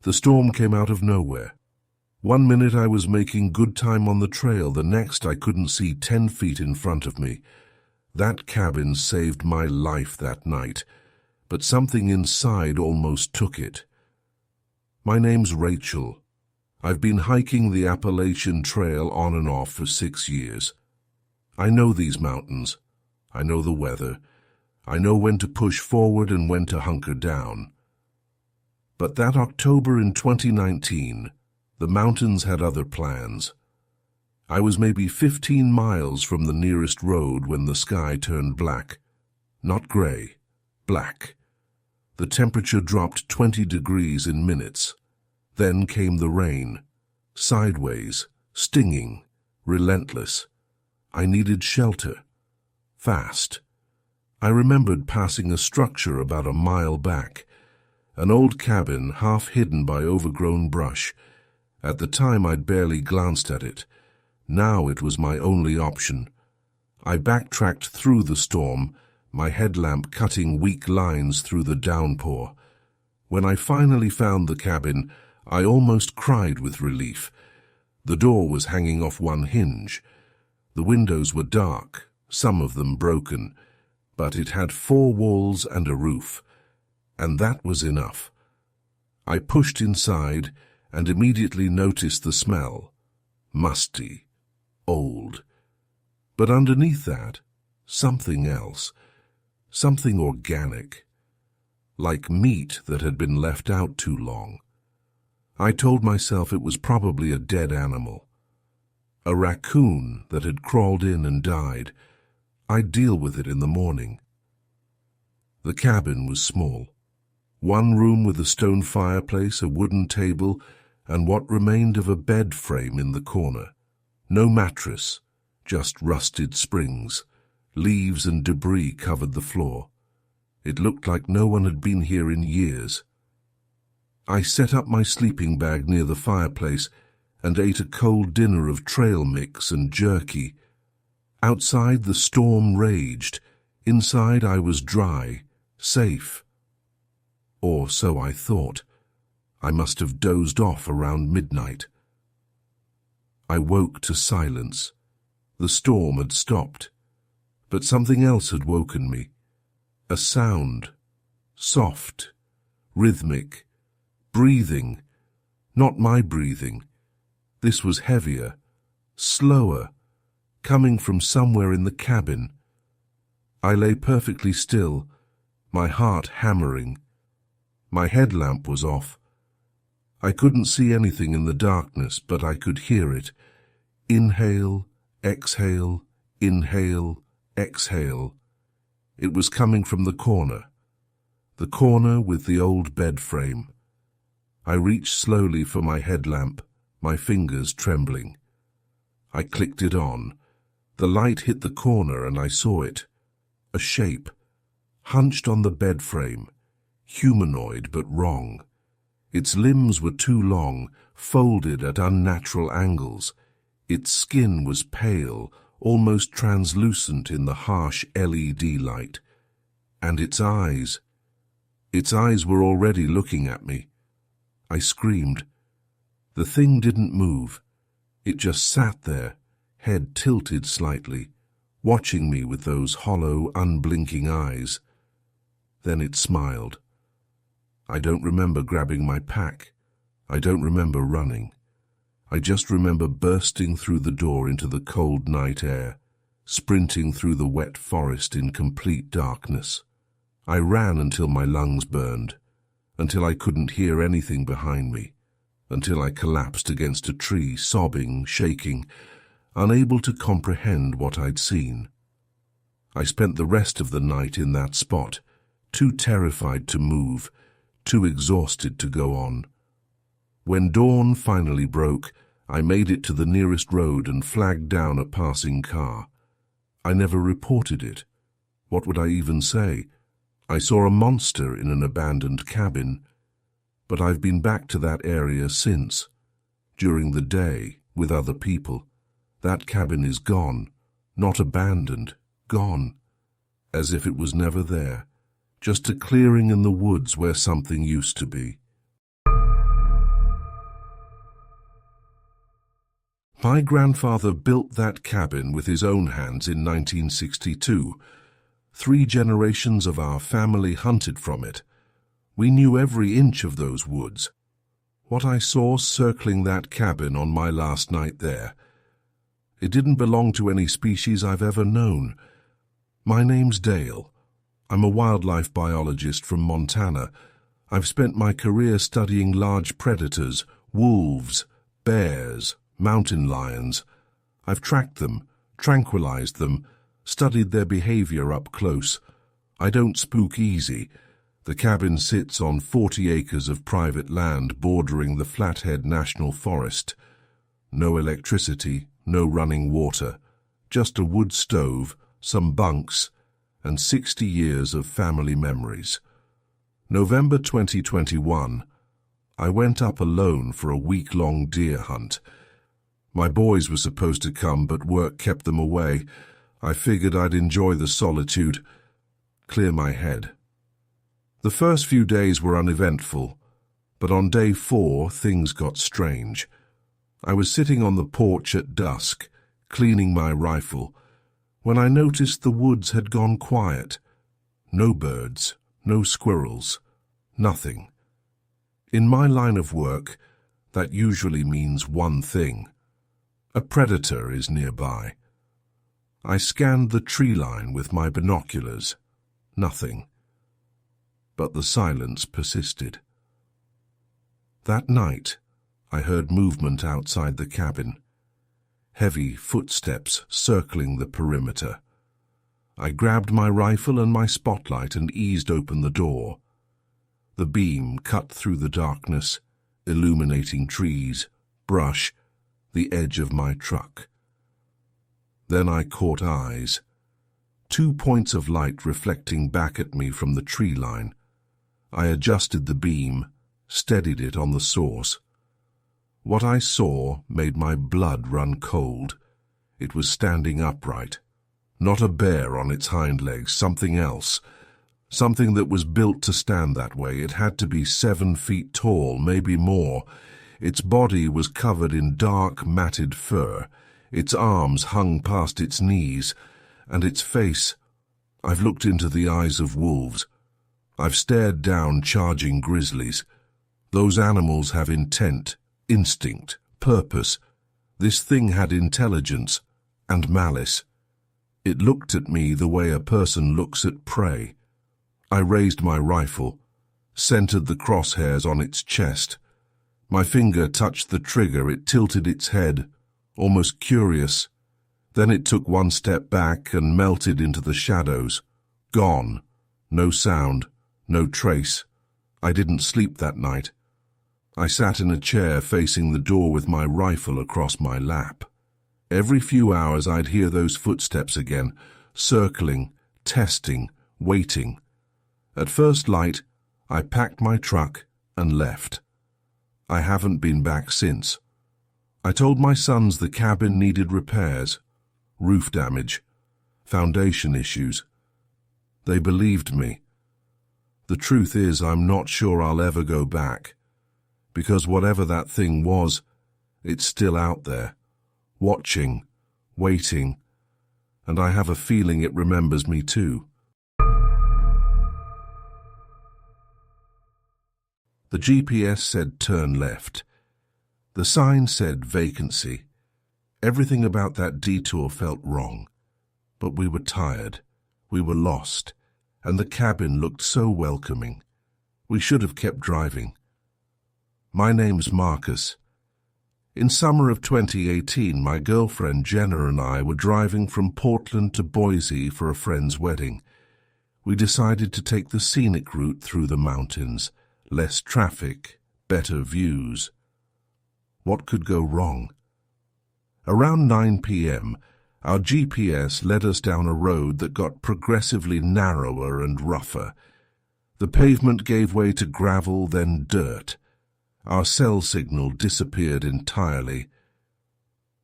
The storm came out of nowhere. 1 minute I was making good time on the trail, the next I couldn't see 10 feet in front of me. That cabin saved my life that night, but something inside almost took it. My name's Rachel. I've been hiking the Appalachian Trail on and off for 6 years. I know these mountains. I know the weather. I know when to push forward and when to hunker down. But that October in 2019, the mountains had other plans. I was maybe 15 miles from the nearest road when the sky turned black. Not gray, black. The temperature dropped 20 degrees in minutes. Then came the rain. Sideways, stinging, relentless. I needed shelter. Fast. I remembered passing a structure about a mile back. An old cabin half hidden by overgrown brush. At the time I'd barely glanced at it. Now it was my only option. I backtracked through the storm, my headlamp cutting weak lines through the downpour. When I finally found the cabin, I almost cried with relief. The door was hanging off one hinge. The windows were dark, some of them broken, but it had 4 walls and a roof, and that was enough. I pushed inside and immediately noticed the smell. Musty. Old. But underneath that, something else. Something organic. Like meat that had been left out too long. I told myself it was probably a dead animal. A raccoon that had crawled in and died. I'd deal with it in the morning. The cabin was small. 1 room with a stone fireplace, a wooden table, and what remained of a bed frame in the corner. No mattress, just rusted springs. Leaves and debris covered the floor. It looked like no one had been here in years. I set up my sleeping bag near the fireplace and ate a cold dinner of trail mix and jerky. Outside the storm raged. Inside I was dry, safe. Or so I thought. I must have dozed off around midnight. I woke to silence. The storm had stopped. But something else had woken me. A sound. Soft. Rhythmic. Breathing. Not my breathing. This was heavier. Slower. Coming from somewhere in the cabin. I lay perfectly still, my heart hammering. My headlamp was off. I couldn't see anything in the darkness, but I could hear it. Inhale, exhale, inhale, exhale. It was coming from the corner with the old bed frame. I reached slowly for my headlamp, my fingers trembling. I clicked it on. The light hit the corner and I saw it. A shape, hunched on the bed frame, humanoid but wrong. Its limbs were too long, folded at unnatural angles. Its skin was pale, almost translucent in the harsh LED light. And its eyes were already looking at me. I screamed. The thing didn't move. It just sat there, head tilted slightly, watching me with those hollow, unblinking eyes. Then it smiled. I don't remember grabbing my pack. I don't remember running. I just remember bursting through the door into the cold night air, sprinting through the wet forest in complete darkness. I ran until my lungs burned, until I couldn't hear anything behind me, until I collapsed against a tree, sobbing, shaking, unable to comprehend what I'd seen. I spent the rest of the night in that spot, too terrified to move, too exhausted to go on. When dawn finally broke, I made it to the nearest road and flagged down a passing car. I never reported it. What would I even say? I saw a monster in an abandoned cabin, but I've been back to that area since, during the day, with other people. That cabin is gone, not abandoned, gone, as if it was never there, just a clearing in the woods where something used to be. My grandfather built that cabin with his own hands in 1962. 3 generations of our family hunted from it. We knew every inch of those woods. What I saw circling that cabin on my last night there, it didn't belong to any species I've ever known. My name's Dale. I'm a wildlife biologist from Montana. I've spent my career studying large predators, wolves, bears, mountain lions. I've tracked them, tranquilized them, studied their behavior up close. I don't spook easy. The cabin sits on 40 acres of private land bordering the Flathead National Forest. No electricity, no running water, just a wood stove, some bunks, and 60 years of family memories. November 2021, I went up alone for a week-long deer hunt. My boys were supposed to come, but work kept them away. I figured I'd enjoy the solitude, clear my head. The first few days were uneventful, but on day 4 things got strange. I was sitting on the porch at dusk, cleaning my rifle, when I noticed the woods had gone quiet. No birds, no squirrels, nothing. In my line of work, that usually means one thing. A predator is nearby. I scanned the tree line with my binoculars. Nothing. But the silence persisted. That night, I heard movement outside the cabin. Heavy footsteps circling the perimeter. I grabbed my rifle and my spotlight and eased open the door. The beam cut through the darkness, illuminating trees, brush, the edge of my truck. Then I caught eyes. 2 points of light reflecting back at me from the tree line. I adjusted the beam, steadied it on the source. What I saw made my blood run cold. It was standing upright. Not a bear on its hind legs, something else. Something that was built to stand that way. It had to be 7 feet tall, maybe more. Its body was covered in dark, matted fur. Its arms hung past its knees, and its face. I've looked into the eyes of wolves. I've stared down charging grizzlies. Those animals have intent, instinct, purpose. This thing had intelligence and malice. It looked at me the way a person looks at prey. I raised my rifle, centered the crosshairs on its chest. My finger touched the trigger. It tilted its head, almost curious. Then it took 1 step back and melted into the shadows. Gone. No sound, no trace. I didn't sleep that night. I sat in a chair facing the door with my rifle across my lap. Every few hours I'd hear those footsteps again, circling, testing, waiting. At first light, I packed my truck and left. I haven't been back since. I told my sons the cabin needed repairs, roof damage, foundation issues. They believed me. The truth is, I'm not sure I'll ever go back, because whatever that thing was, it's still out there, watching, waiting, and I have a feeling it remembers me too. The GPS said turn left. The sign said vacancy. Everything about that detour felt wrong. But we were tired. We were lost. And the cabin looked so welcoming. We should have kept driving. My name's Marcus. In summer of 2018, my girlfriend Jenna and I were driving from Portland to Boise for a friend's wedding. We decided to take the scenic route through the mountains. Less traffic, better views. What could go wrong? Around 9 p.m., our GPS led us down a road that got progressively narrower and rougher. The pavement gave way to gravel, then dirt. Our cell signal disappeared entirely.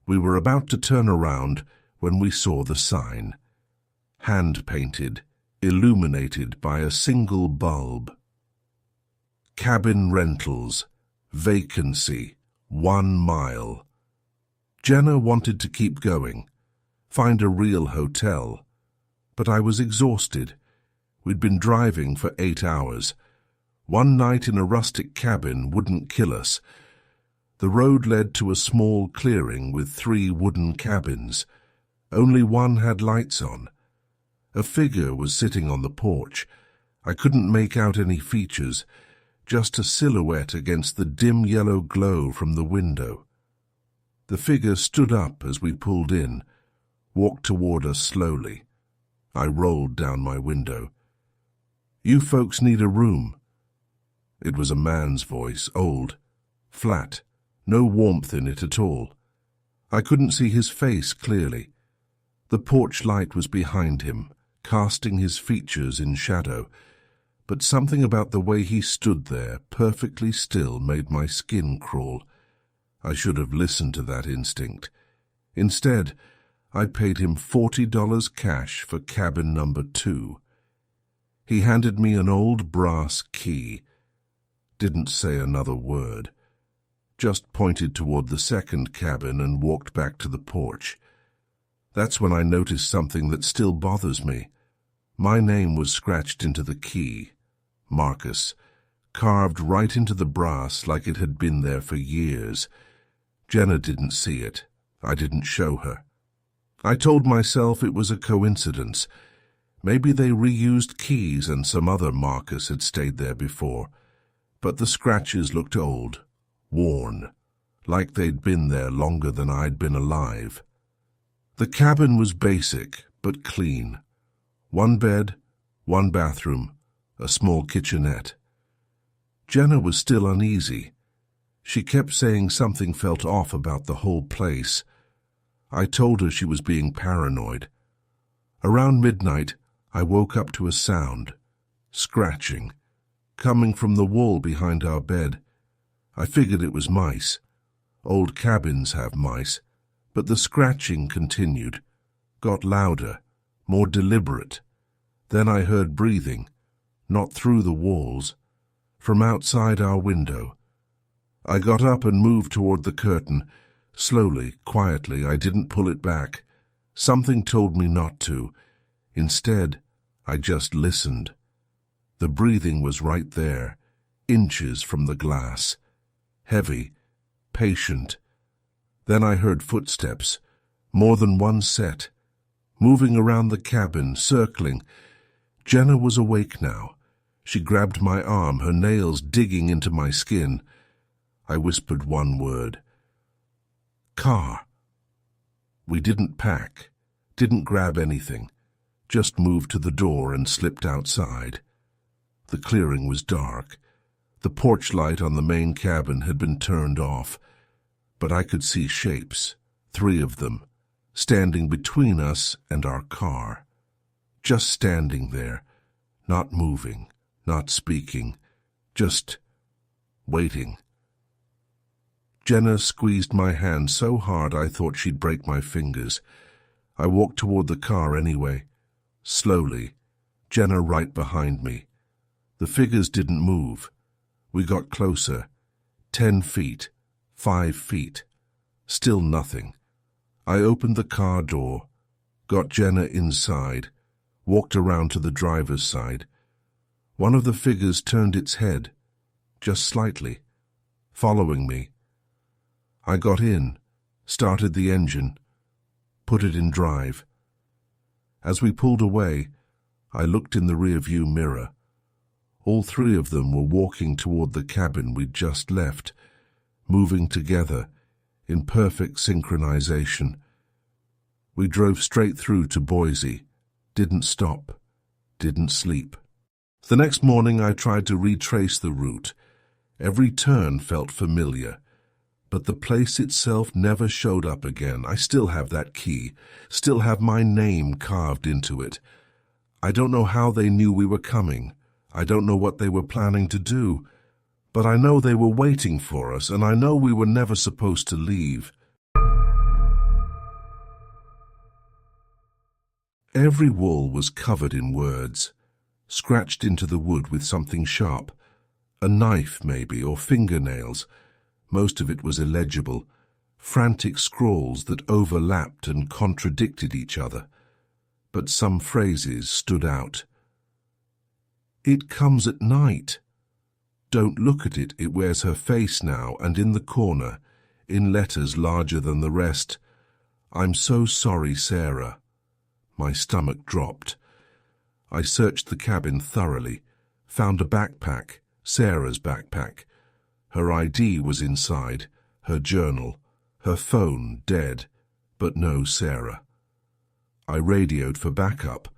We were about to turn around when we saw the sign. Hand-painted, illuminated by a single bulb. Cabin rentals, vacancy, 1 mile. Jenna wanted to keep going, find a real hotel, but I was exhausted. We'd been driving for 8 hours. One night in a rustic cabin wouldn't kill us. The road led to a small clearing with 3 wooden cabins. Only one had lights on. A figure was sitting on the porch. I couldn't make out any features, just a silhouette against the dim yellow glow from the window. The figure stood up as we pulled in, walked toward us slowly. I rolled down my window. "You folks need a room." It was a man's voice, old, flat, no warmth in it at all. I couldn't see his face clearly. The porch light was behind him, casting his features in shadow, but something about the way he stood there, perfectly still, made my skin crawl. I should have listened to that instinct. Instead, I paid him $40 cash for cabin number 2. He handed me an old brass key. Didn't say another word. Just pointed toward the second cabin and walked back to the porch. That's when I noticed something that still bothers me. My name was scratched into the key, Marcus, carved right into the brass like it had been there for years. Jenna didn't see it. I didn't show her. I told myself it was a coincidence. Maybe they reused keys and some other Marcus had stayed there before. But the scratches looked old, worn, like they'd been there longer than I'd been alive. The cabin was basic, but clean. 1 bed, 1 bathroom, a small kitchenette. Jenna was still uneasy. She kept saying something felt off about the whole place. I told her she was being paranoid. Around midnight, I woke up to a sound, scratching, coming from the wall behind our bed. I figured it was mice. Old cabins have mice, but the scratching continued, got louder, more deliberate. Then I heard breathing, not through the walls, from outside our window. I got up and moved toward the curtain. Slowly, quietly, I didn't pull it back. Something told me not to. Instead, I just listened. The breathing was right there, inches from the glass. Heavy, patient. Then I heard footsteps, more than one set, moving around the cabin, circling. Jenna was awake now. She grabbed my arm, her nails digging into my skin. I whispered one word. Car. We didn't pack, didn't grab anything, just moved to the door and slipped outside. The clearing was dark. The porch light on the main cabin had been turned off, but I could see shapes, 3 of them, standing between us and our car. Just standing there, not moving, not speaking, just waiting. Jenna squeezed my hand so hard I thought she'd break my fingers. I walked toward the car anyway. Slowly, Jenna right behind me. The figures didn't move. We got closer. 10 feet, 5 feet. Still nothing. I opened the car door, got Jenna inside, walked around to the driver's side. One of the figures turned its head, just slightly, following me. I got in, started the engine, put it in drive. As we pulled away, I looked in the rear-view mirror. All 3 of them were walking toward the cabin we'd just left, moving together, in perfect synchronization. We drove straight through to Boise, didn't stop, didn't sleep. The next morning I tried to retrace the route. Every turn felt familiar, but the place itself never showed up again. I still have that key, still have my name carved into it. I don't know how they knew we were coming. I don't know what they were planning to do, but I know they were waiting for us, and I know we were never supposed to leave. Every wall was covered in words, scratched into the wood with something sharp, a knife maybe, or fingernails. Most of it was illegible, frantic scrawls that overlapped and contradicted each other, but some phrases stood out. "It comes at night." "Don't look at it, it wears her face now," and in the corner, in letters larger than the rest, "I'm so sorry, Sarah." My stomach dropped. I searched the cabin thoroughly, found a backpack, Sarah's backpack. Her ID was inside, her journal, her phone dead, but no Sarah. I radioed for backup.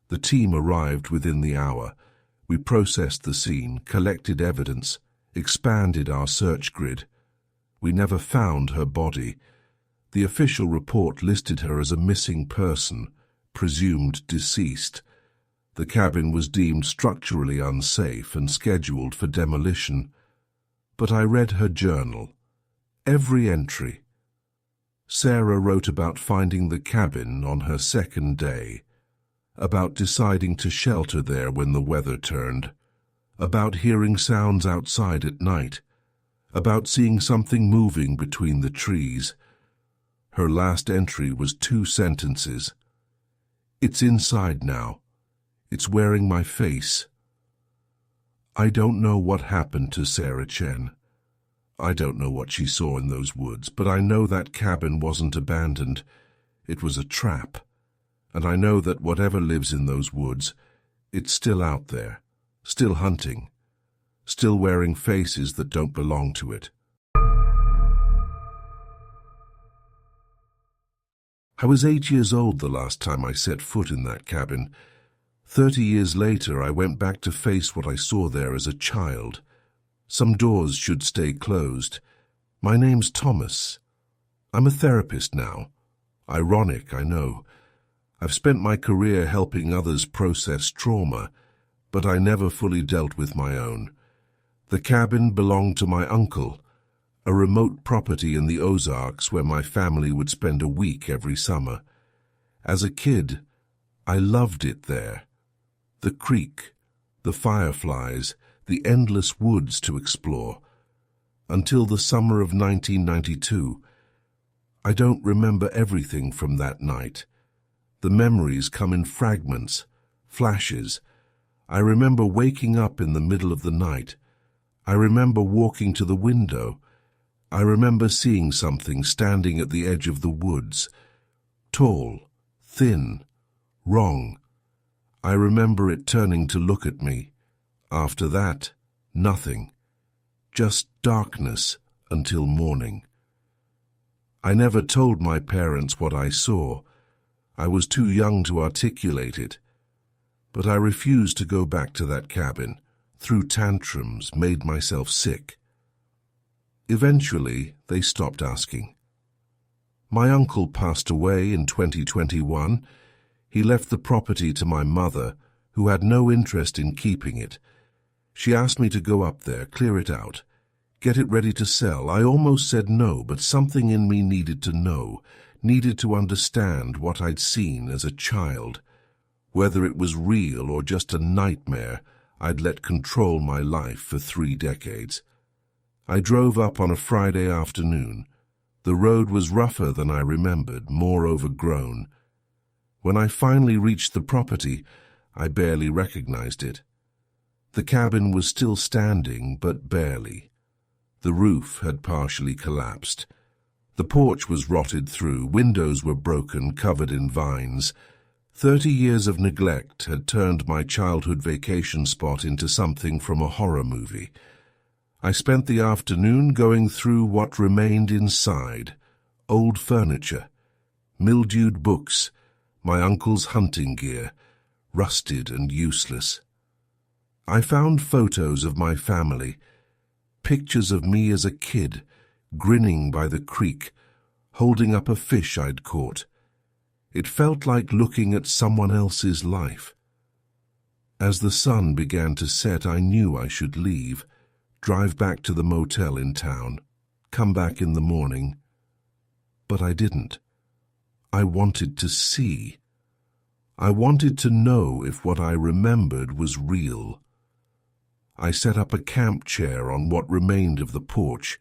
The team arrived within the hour. We processed the scene, collected evidence, expanded our search grid. We never found her body. The official report listed her as a missing person, presumed deceased. The cabin was deemed structurally unsafe and scheduled for demolition. But I read her journal. Every entry. Sarah wrote about finding the cabin on her second day, about deciding to shelter there when the weather turned, about hearing sounds outside at night, about seeing something moving between the trees. Her last entry was 2 sentences. "It's inside now. It's wearing my face." I don't know what happened to Sarah Chen. I don't know what she saw in those woods, but I know that cabin wasn't abandoned. It was a trap. And I know that whatever lives in those woods, it's still out there, still hunting, still wearing faces that don't belong to it. I was 8 years old the last time I set foot in that cabin. 30 years later, I went back to face what I saw there as a child. Some doors should stay closed. My name's Thomas. I'm a therapist now. Ironic, I know. I've spent my career helping others process trauma, but I never fully dealt with my own. The cabin belonged to my uncle, a remote property in the Ozarks where my family would spend a week every summer. As a kid, I loved it there. The creek, the fireflies, the endless woods to explore. Until the summer of 1992. I don't remember everything from that night. The memories come in fragments, flashes. I remember waking up in the middle of the night. I remember walking to the window. I remember seeing something standing at the edge of the woods. Tall, thin, wrong. I remember it turning to look at me. After that, nothing. Just darkness until morning. I never told my parents what I saw. I was too young to articulate it. But I refused to go back to that cabin. Threw tantrums, made myself sick. Eventually, they stopped asking. My uncle passed away in 2021. He left the property to my mother, who had no interest in keeping it. She asked me to go up there, clear it out, get it ready to sell. I almost said no, but something in me needed to know, needed to understand what I'd seen as a child. Whether it was real or just a nightmare I'd let control my life for 3 decades. I drove up on a Friday afternoon. The road was rougher than I remembered, more overgrown. When I finally reached the property, I barely recognized it. The cabin was still standing, but barely. The roof had partially collapsed. The porch was rotted through, windows were broken, covered in vines. 30 years of neglect had turned my childhood vacation spot into something from a horror movie. I spent the afternoon going through what remained inside. Old furniture, mildewed books, my uncle's hunting gear, rusted and useless. I found photos of my family, pictures of me as a kid, grinning by the creek, holding up a fish I'd caught. It felt like looking at someone else's life. As the sun began to set, I knew I should leave, drive back to the motel in town, come back in the morning. But I didn't. I wanted to see. I wanted to know if what I remembered was real. I set up a camp chair on what remained of the porch,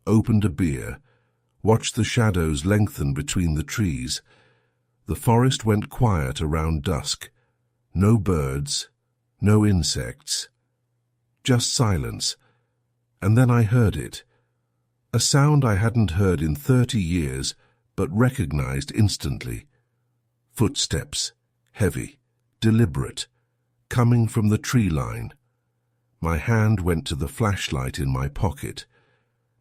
opened a beer, watched the shadows lengthen between the trees. The forest went quiet around dusk. No birds, no insects, just silence. And then I heard it. A sound I hadn't heard in 30 years, but recognized instantly. Footsteps, heavy, deliberate, coming from the tree line. My hand went to the flashlight in my pocket.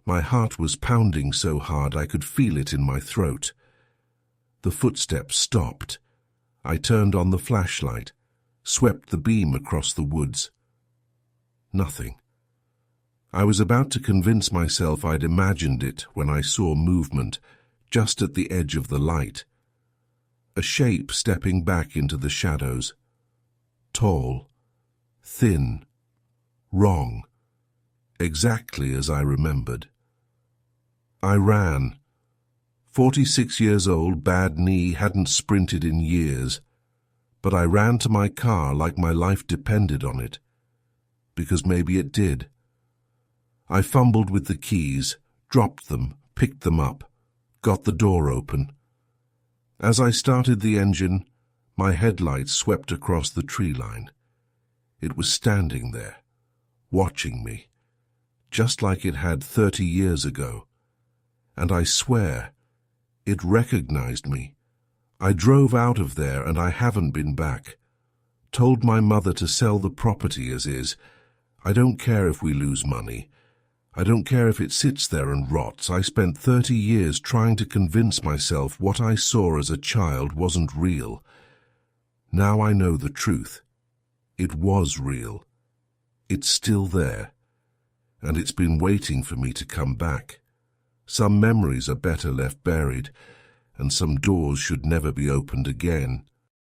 My heart was pounding so hard I could feel it in my throat. The footsteps stopped. I turned on the flashlight, swept the beam across the woods. Nothing. I was about to convince myself I'd imagined it when I saw movement, just at the edge of the light. A shape stepping back into the shadows. Tall, thin, wrong, exactly as I remembered. I ran. 46 years old, bad knee, hadn't sprinted in years. But I ran to my car like my life depended on it. Because maybe it did. I fumbled with the keys, dropped them, picked them up, got the door open. As I started the engine, my headlights swept across the tree line. It was standing there, watching me, just like it had 30 years ago. And I swear, it recognized me. I drove out of there and I haven't been back. Told my mother to sell the property as is. I don't care if we lose money. I don't care if it sits there and rots. I spent 30 years trying to convince myself what I saw as a child wasn't real. Now I know the truth. It was real. It's still there. And it's been waiting for me to come back. Some memories are better left buried, and some doors should never be opened again.